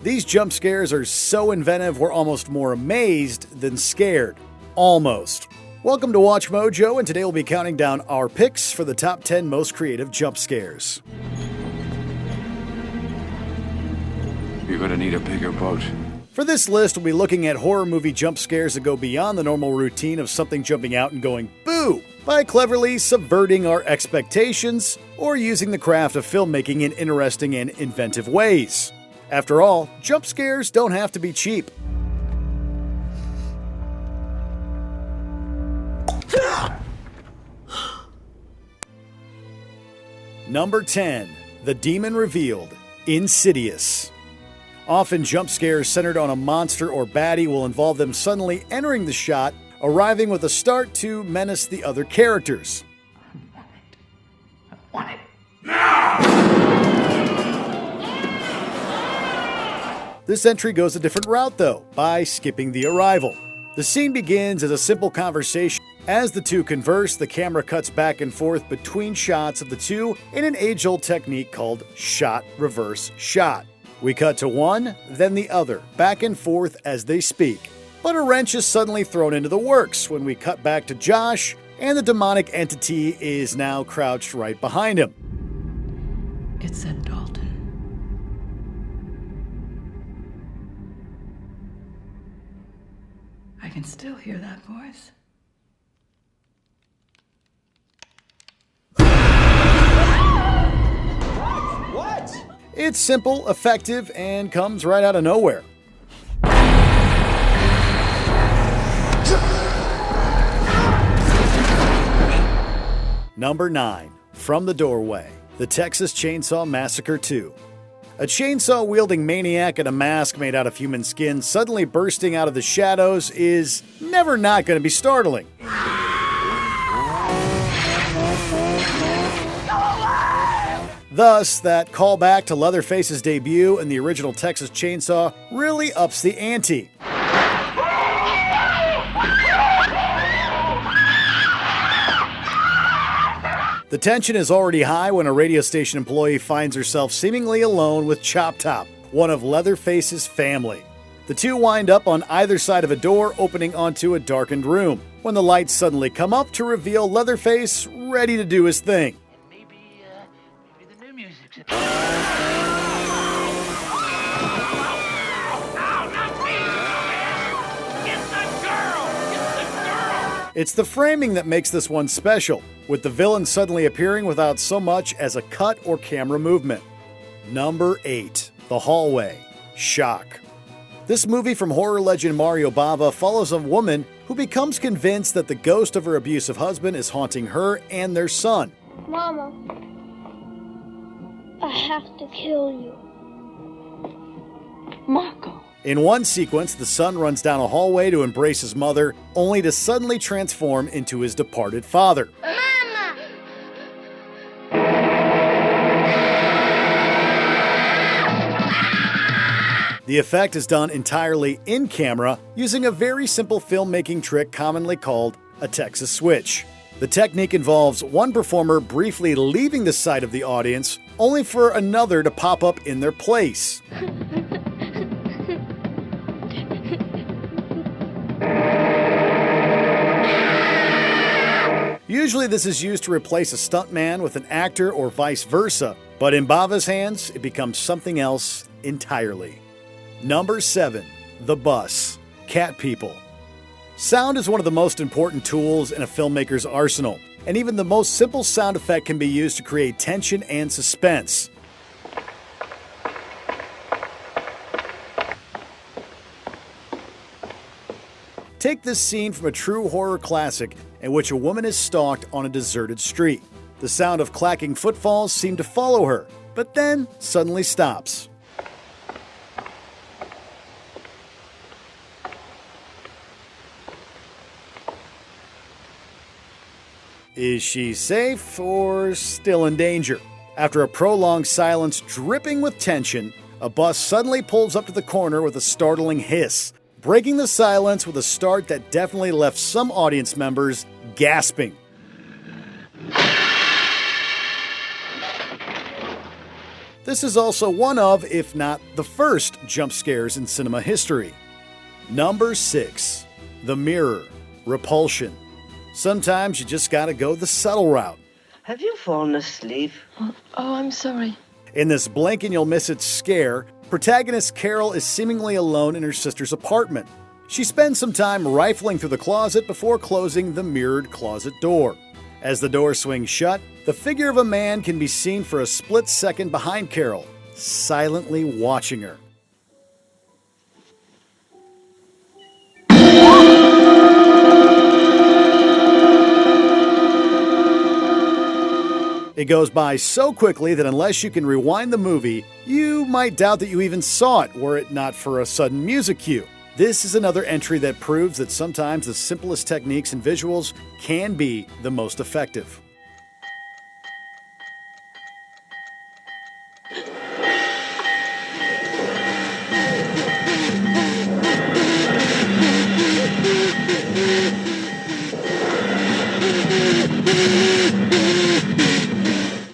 These jump scares are so inventive we're almost more amazed than scared. Almost. Welcome to Watch Mojo, and today we'll be counting down our picks for the top 10 most creative jump scares. You're gonna need a bigger boat. For this list, we'll be looking at horror movie jump scares that go beyond the normal routine of something jumping out and going boo, by cleverly subverting our expectations or using the craft of filmmaking in interesting and inventive ways. After all, jump scares don't have to be cheap. Number 10. The Demon Revealed, Insidious. Often jump scares centered on a monster or baddie will involve them suddenly entering the shot, arriving with a start to menace the other characters. I want it. This entry goes a different route though, by skipping the arrival. The scene begins as a simple conversation. As the two converse, the camera cuts back and forth between shots of the two in an age-old technique called shot, reverse, shot. We cut to one, then the other, back and forth as they speak. But a wrench is suddenly thrown into the works when we cut back to Josh, and the demonic entity is now crouched right behind him. It said Dalton. I can still hear that voice. What? It's simple, effective, and comes right out of nowhere. Number 9. From the Doorway, The Texas Chainsaw Massacre 2. A chainsaw-wielding maniac in a mask made out of human skin suddenly bursting out of the shadows is never not going to be startling. Thus, that callback to Leatherface's debut in the original Texas Chainsaw really ups the ante. The tension is already high when a radio station employee finds herself seemingly alone with Chomp, one of Leatherface's family. The two wind up on either side of a door opening onto a darkened room, when the lights suddenly come up to reveal Leatherface ready to do his thing. It's the framing that makes this one special, with the villain suddenly appearing without so much as a cut or camera movement. Number 8. The Hallway, Shock. This movie from horror legend Mario Bava follows a woman who becomes convinced that the ghost of her abusive husband is haunting her and their son. Mama, I have to kill you. Marco. In one sequence, the son runs down a hallway to embrace his mother, only to suddenly transform into his departed father. Mama! The effect is done entirely in camera, using a very simple filmmaking trick commonly called a Texas switch. The technique involves one performer briefly leaving the sight of the audience, only for another to pop up in their place. Usually this is used to replace a stuntman with an actor or vice versa, but in Bava's hands, it becomes something else entirely. Number 7. The Bus, Cat People. Sound is one of the most important tools in a filmmaker's arsenal, and even the most simple sound effect can be used to create tension and suspense. Take this scene from a true horror classic in which a woman is stalked on a deserted street. The sound of clacking footfalls seem to follow her, but then suddenly stops. Is she safe or still in danger? After a prolonged silence dripping with tension, a bus suddenly pulls up to the corner with a startling hiss, breaking the silence with a start that definitely left some audience members gasping. This is also one of, if not the first, jump scares in cinema history. Number 6. The Mirror. Repulsion. Sometimes you just gotta go the subtle route. Have you fallen asleep? Oh, I'm sorry. In this blink and you'll miss it scare, protagonist Carol is seemingly alone in her sister's apartment. She spends some time rifling through the closet before closing the mirrored closet door. As the door swings shut, the figure of a man can be seen for a split second behind Carol, silently watching her. It goes by so quickly that unless you can rewind the movie, you might doubt that you even saw it were it not for a sudden music cue. This is another entry that proves that sometimes the simplest techniques and visuals can be the most effective.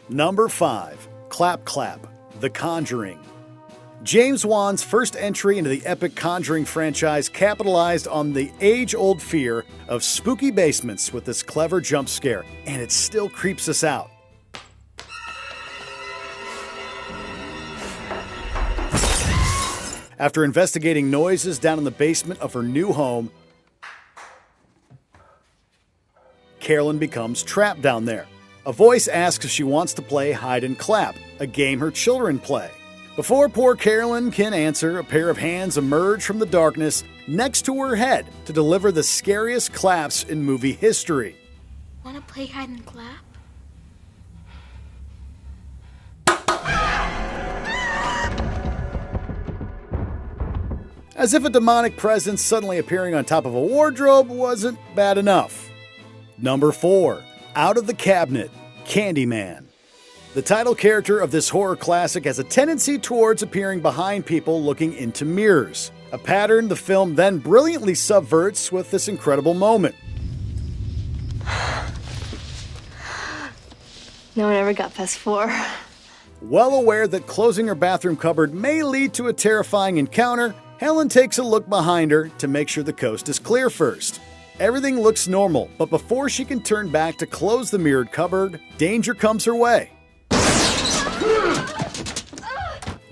Number 5. Clap Clap, The Conjuring. James Wan's first entry into the epic Conjuring franchise capitalized on the age-old fear of spooky basements with this clever jump scare, and it still creeps us out. After investigating noises down in the basement of her new home, Carolyn becomes trapped down there. A voice asks if she wants to play hide and clap, a game her children play. Before poor Carolyn can answer, a pair of hands emerge from the darkness next to her head to deliver the scariest claps in movie history. Wanna play hide and clap? As if a demonic presence suddenly appearing on top of a wardrobe wasn't bad enough. Number 4. Out of the Cabinet, Candyman. The title character of this horror classic has a tendency towards appearing behind people looking into mirrors, a pattern the film then brilliantly subverts with this incredible moment. No one ever got past 4. Well aware that closing her bathroom cupboard may lead to a terrifying encounter, Helen takes a look behind her to make sure the coast is clear first. Everything looks normal, but before she can turn back to close the mirrored cupboard, danger comes her way.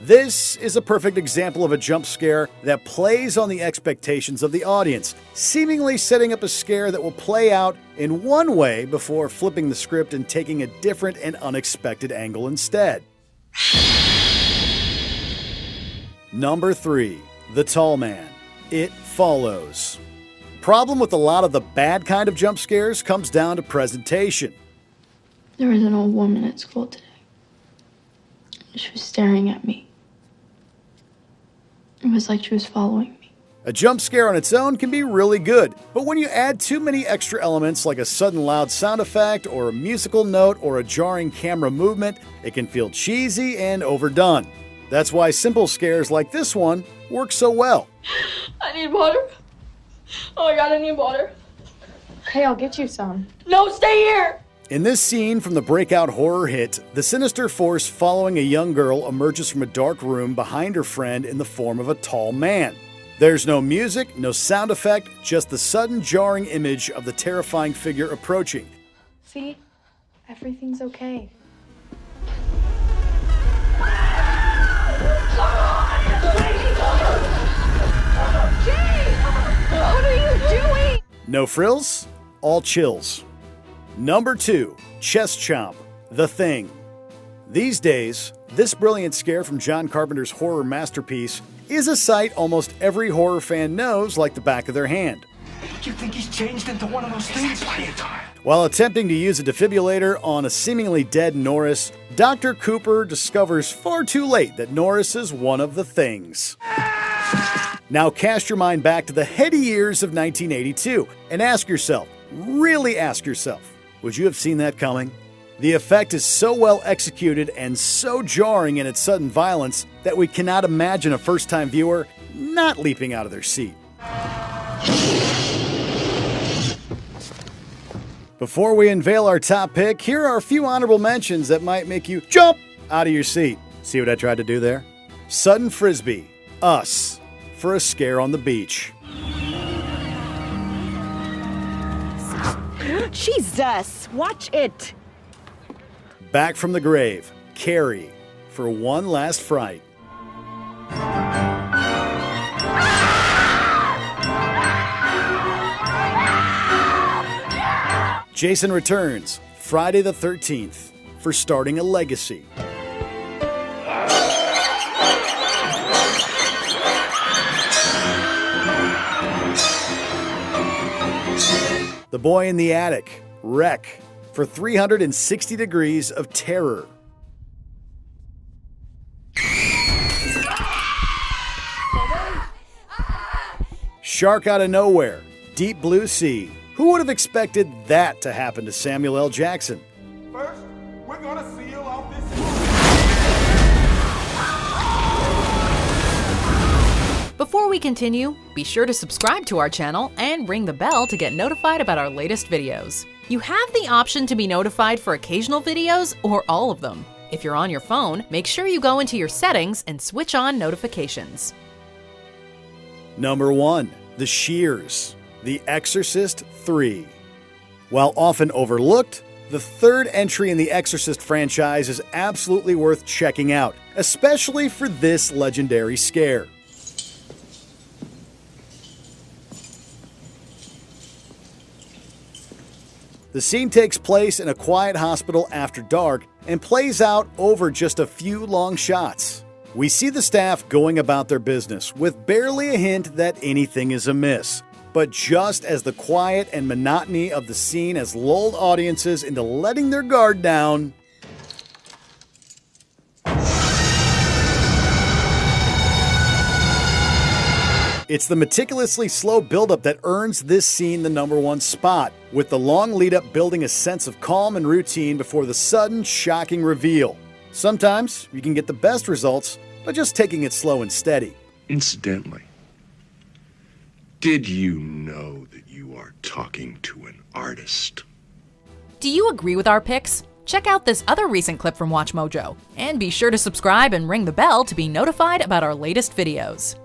This is a perfect example of a jump scare that plays on the expectations of the audience, seemingly setting up a scare that will play out in one way before flipping the script and taking a different and unexpected angle instead. Number 3. The Tall Man. It Follows. Problem with a lot of the bad kind of jump scares comes down to presentation. There was an old woman at school today. She was staring at me. It was like she was following me. A jump scare on its own can be really good, but when you add too many extra elements like a sudden loud sound effect or a musical note or a jarring camera movement, it can feel cheesy and overdone. That's why simple scares like this one work so well. I need water. Oh my god, I need water. Okay, I'll get you some. No, stay here! In this scene from the breakout horror hit, the sinister force following a young girl emerges from a dark room behind her friend in the form of a tall man. There's no music, no sound effect, just the sudden jarring image of the terrifying figure approaching. See? Everything's okay. What are you doing? No frills, all chills. Number 2, Chest Chomp, The Thing. These days, this brilliant scare from John Carpenter's horror masterpiece is a sight almost every horror fan knows like the back of their hand. You think he's changed into one of those things? While attempting to use a defibrillator on a seemingly dead Norris, Dr. Cooper discovers far too late that Norris is one of the things. Now cast your mind back to the heady years of 1982 and ask yourself, really ask yourself, would you have seen that coming? The effect is so well executed and so jarring in its sudden violence that we cannot imagine a first-time viewer not leaping out of their seat. Before we unveil our top pick, here are a few honorable mentions that might make you jump out of your seat. See what I tried to do there? Sudden Frisbee, Us, for a scare on the beach. Jesus, watch it. Back from the Grave, Carrie, for one last fright. Jason Returns, Friday the 13th, for starting a legacy. The Boy in the Attic, Wreck, for 360 degrees of terror. Shark Out of Nowhere, Deep Blue Sea. Who would have expected that to happen to Samuel L. Jackson? First, we're gonna seal off this. Before we continue, be sure to subscribe to our channel and ring the bell to get notified about our latest videos. You have the option to be notified for occasional videos or all of them. If you're on your phone, make sure you go into your settings and switch on notifications. Number 1. The Shears, The Exorcist 3. While often overlooked, the third entry in the Exorcist franchise is absolutely worth checking out, especially for this legendary scare. The scene takes place in a quiet hospital after dark and plays out over just a few long shots. We see the staff going about their business with barely a hint that anything is amiss. But just as the quiet and monotony of the scene has lulled audiences into letting their guard down, it's the meticulously slow buildup that earns this scene the number 1 spot, with the long lead-up building a sense of calm and routine before the sudden, shocking reveal. Sometimes you can get the best results by just taking it slow and steady. Incidentally, did you know that you are talking to an artist? Do you agree with our picks? Check out this other recent clip from WatchMojo, and be sure to subscribe and ring the bell to be notified about our latest videos.